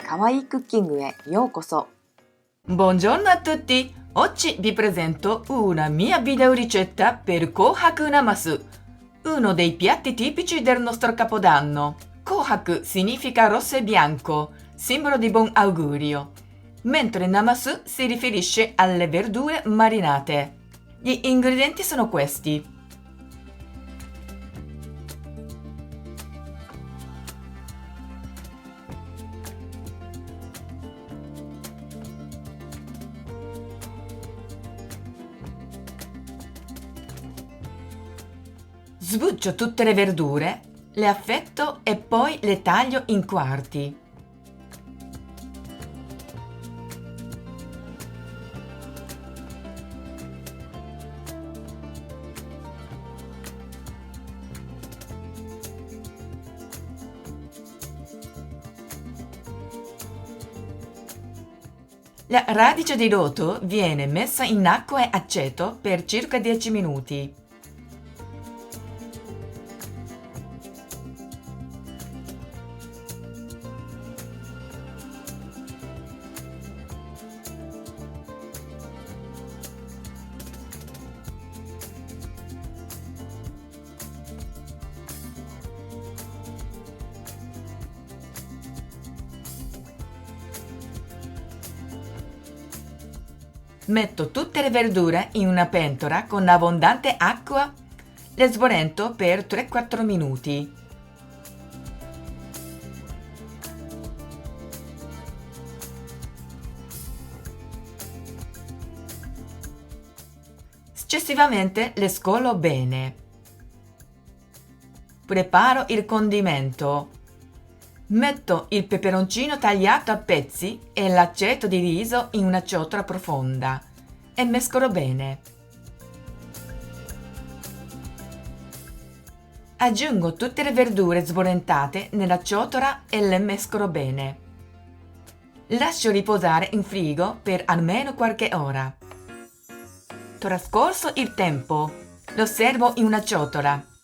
かわいいクッキングへようこそ。 Buongiorno a tutti! Oggi vi presento una mia videoricetta per Kohaku Namasu, uno dei piatti tipici del nostro Capodanno. Kohaku significa rosso e bianco, simbolo di buon augurio, mentre Namasu si riferisce alle verdure marinate. Gli ingredienti sono questi. Sbuccio tutte le verdure, le affetto e poi le taglio in quarti. La radice di loto viene messa in acqua e aceto per circa 10 minuti. Metto tutte le verdure in una pentola con abbondante acqua, le sborento per 3-4 minuti. Successivamente le scolo bene. Preparo il condimento. Metto il peperoncino tagliato a pezzi e l'aceto di riso in una ciotola profonda e mescolo bene. Aggiungo tutte le verdure sbolentate nella ciotola e le mescolo bene. Lascio riposare in frigo per almeno qualche ora. Trascorso il tempo, lo servo in una ciotola.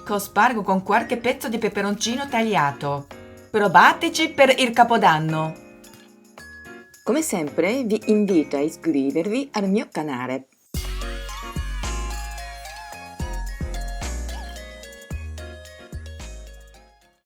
Cospargo con qualche pezzo di peperoncino tagliato. Provateci per il Capodanno! Come sempre vi invito a iscrivervi al mio canale.